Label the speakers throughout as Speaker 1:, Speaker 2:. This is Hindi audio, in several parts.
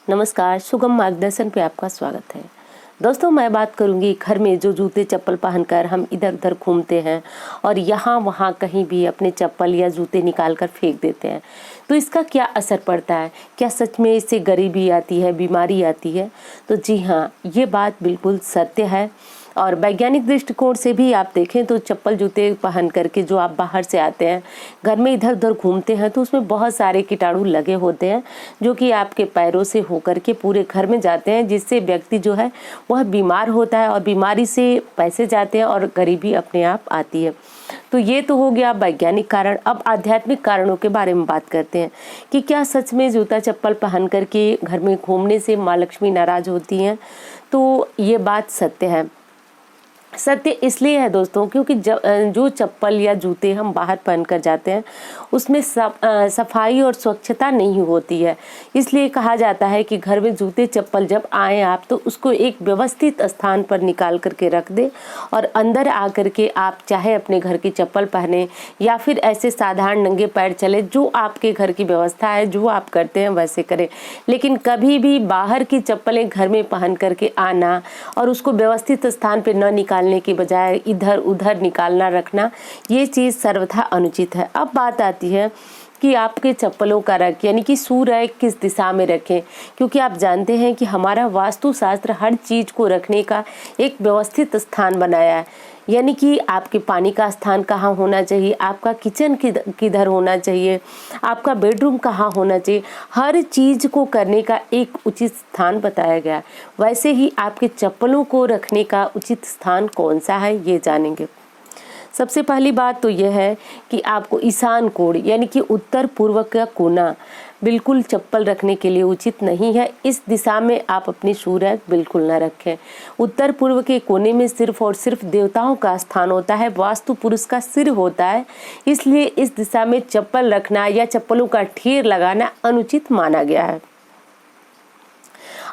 Speaker 1: नमस्कार, सुगम मार्गदर्शन पे आपका स्वागत है। दोस्तों, मैं बात करूंगी घर में जो जूते चप्पल पहनकर हम इधर उधर घूमते हैं और यहाँ वहाँ कहीं भी अपने चप्पल या जूते निकाल कर फेंक देते हैं, तो इसका क्या असर पड़ता है। क्या सच में इससे गरीबी आती है, बीमारी आती है? तो जी हाँ, ये बात बिल्कुल सत्य है। और वैज्ञानिक दृष्टिकोण से भी आप देखें तो चप्पल जूते पहन करके जो आप बाहर से आते हैं, घर में इधर उधर घूमते हैं, तो उसमें बहुत सारे कीटाणु लगे होते हैं जो कि आपके पैरों से होकर के पूरे घर में जाते हैं, जिससे व्यक्ति जो है वह बीमार होता है और बीमारी से पैसे जाते हैं और गरीबी अपने आप आती है। तो ये तो हो गया वैज्ञानिक कारण। अब आध्यात्मिक कारणों के बारे में बात करते हैं कि क्या सच में जूता चप्पल पहन करके घर में घूमने से माँ लक्ष्मी नाराज होती हैं? तो ये बात सत्य है। सत्य इसलिए है दोस्तों, क्योंकि जो चप्पल या जूते हम बाहर पहन कर जाते हैं उसमें सफाई और स्वच्छता नहीं होती है। इसलिए कहा जाता है कि घर में जूते चप्पल जब आए आप, तो उसको एक व्यवस्थित स्थान पर निकाल करके रख दें और अंदर आकर के आप चाहे अपने घर की चप्पल पहने या फिर ऐसे साधारण नंगे पैर चले, जो आपके घर की व्यवस्था है, जो आप करते हैं वैसे करें। लेकिन कभी भी बाहर की चप्पलें घर में पहन करके आना और उसको व्यवस्थित स्थान पर न निकालने के बजाय इधर उधर निकालना रखना, ये चीज़ सर्वथा अनुचित है। अब बात आती है कि आपके चप्पलों का रख यानी कि शू रैक किस दिशा में रखें, क्योंकि आप जानते हैं कि हमारा वास्तुशास्त्र हर चीज़ को रखने का एक व्यवस्थित स्थान बनाया है। यानी कि आपके पानी का स्थान कहाँ होना चाहिए, आपका किचन किधर होना चाहिए, आपका बेडरूम कहाँ होना चाहिए, हर चीज़ को करने का एक उचित स्थान बताया गया। वैसे ही आपके चप्पलों को रखने का उचित स्थान कौन सा है, ये जानेंगे। सबसे पहली बात तो यह है कि आपको ईशान कोण यानी कि उत्तर पूर्व का कोना बिल्कुल चप्पल रखने के लिए उचित नहीं है। इस दिशा में आप अपनी शू रैक बिल्कुल न रखें। उत्तर पूर्व के कोने में सिर्फ और सिर्फ देवताओं का स्थान होता है, वास्तु पुरुष का सिर होता है, इसलिए इस दिशा में चप्पल रखना या चप्पलों का ढेर लगाना अनुचित माना गया है।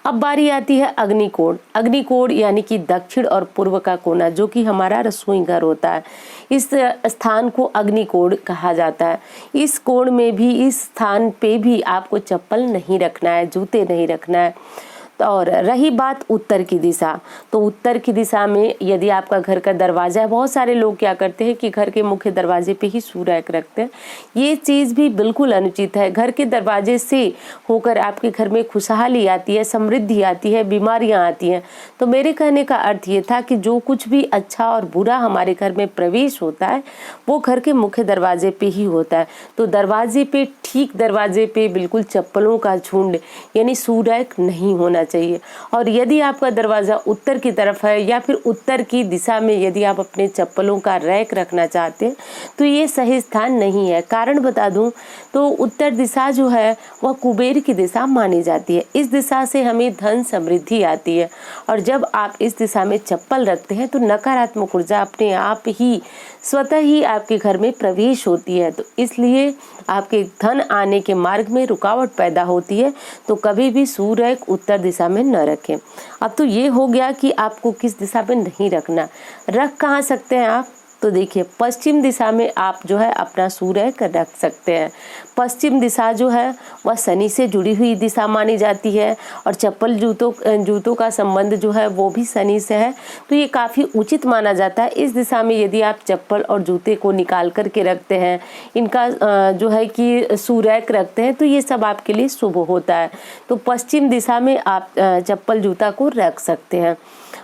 Speaker 1: अब बारी आती है अग्निकोण। अग्निकोण यानी कि दक्षिण और पूर्व का कोना, जो कि हमारा रसोई घर होता है, इस स्थान को अग्निकोण कहा जाता है। इस कोण में भी, इस स्थान पे भी आपको चप्पल नहीं रखना है, जूते नहीं रखना है। और रही बात उत्तर की दिशा, तो उत्तर की दिशा में यदि आपका घर का दरवाजा है, बहुत सारे लोग क्या करते हैं कि घर के मुख्य दरवाजे पे ही शू रैक रखते हैं। ये चीज़ भी बिल्कुल अनुचित है। घर के दरवाजे से होकर आपके घर में खुशहाली आती है, समृद्धि आती है, बीमारियां आती हैं। तो मेरे कहने का अर्थ ये था कि जो कुछ भी अच्छा और बुरा हमारे घर में प्रवेश होता है वो घर के मुख्य दरवाजे पे ही होता है। तो दरवाजे पे, ठीक दरवाजे पे बिल्कुल चप्पलों का झुंड यानी शू रैक नहीं होना चाहिए। और यदि आपका दरवाजा उत्तर की तरफ है या फिर उत्तर की दिशा में यदि आप अपने चप्पलों का रैक रखना चाहते हैं, तो ये सही स्थान नहीं है। कारण बता दूं तो उत्तर दिशा जो है वह कुबेर की दिशा मानी जाती है। इस दिशा से हमें धन समृद्धि आती है और जब आप इस दिशा में चप्पल रखते हैं तो नकारात्मक ऊर्जा अपने आप ही स्वतः ही आपके घर में प्रवेश होती है। तो इसलिए आपके धन आने के मार्ग में रुकावट पैदा होती है। तो कभी भी शू रैक उत्तर दिशा में न रखें। अब तो ये हो गया कि आपको किस दिशा में नहीं रखना। रख कहाँ सकते हैं आप? तो देखिए, पश्चिम दिशा में आप जो है अपना शू रैक रख सकते हैं। पश्चिम दिशा जो है वह शनि से जुड़ी हुई दिशा मानी जाती है और चप्पल जूतों का संबंध जो है वो भी शनि से है। तो ये काफ़ी उचित माना जाता है। इस दिशा में यदि आप चप्पल और जूते को निकाल करके रखते हैं, इनका जो है कि शू रैक रखते हैं, तो ये सब आपके लिए शुभ होता है। तो पश्चिम दिशा में आप चप्पल जूता को रख सकते हैं।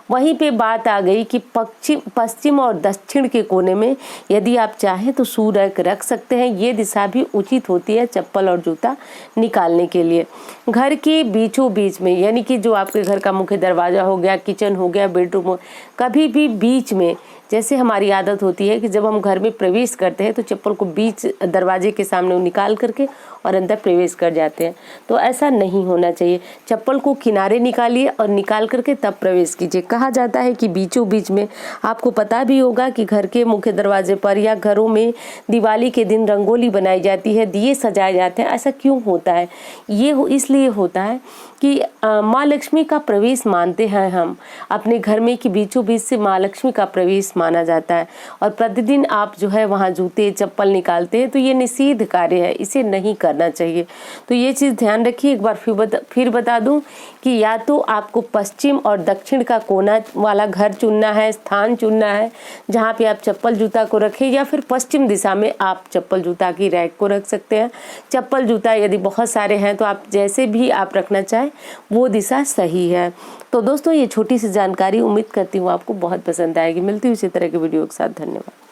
Speaker 1: वहीं पे बात आ गई कि पश्चिम और दक्षिण के कोने में यदि आप चाहें तो शू रैक रख सकते हैं। ये दिशा भी उचित होती है चप्पल और जूता निकालने के लिए। घर के बीचों बीच में यानी कि जो आपके घर का मुख्य दरवाजा हो गया, किचन हो गया, बेडरूम हो, कभी भी बीच में, जैसे हमारी आदत होती है कि जब हम घर में प्रवेश करते हैं तो चप्पल को बीच दरवाजे के सामने निकाल करके और अंदर प्रवेश कर जाते हैं, तो ऐसा नहीं होना चाहिए। चप्पल को किनारे निकालिए और निकाल करके तब प्रवेश कीजिए। कहा जाता है कि बीचों बीच में, आपको पता भी होगा कि घर के मुख्य दरवाजे पर या घरों में दिवाली के दिन रंगोली बनाई जाती है, दिए सजाए जाते हैं। ऐसा क्यों होता है? ये इसलिए होता है कि माँ लक्ष्मी का प्रवेश मानते हैं हम अपने घर में, कि बीचों बीच से माँ लक्ष्मी का प्रवेश माना जाता है और प्रतिदिन आप जो है वहाँ जूते चप्पल निकालते हैं तो ये निषिद्ध कार्य है, इसे नहीं करना चाहिए। तो ये चीज़ ध्यान रखिए। एक बार फिर बता दूं कि या तो आपको पश्चिम और दक्षिण का कोना वाला घर चुनना है, स्थान चुनना है जहाँ पे आप चप्पल जूता को रखें, या फिर पश्चिम दिशा में आप चप्पल जूता की रैक को रख सकते हैं। चप्पल जूता यदि बहुत सारे हैं तो आप जैसे भी आप रखना चाहें वो दिशा सही है। तो दोस्तों ये छोटी सी जानकारी उम्मीद करती हूँ आपको बहुत पसंद आएगी। मिलती हूँ इसी तरह के वीडियो के साथ। धन्यवाद।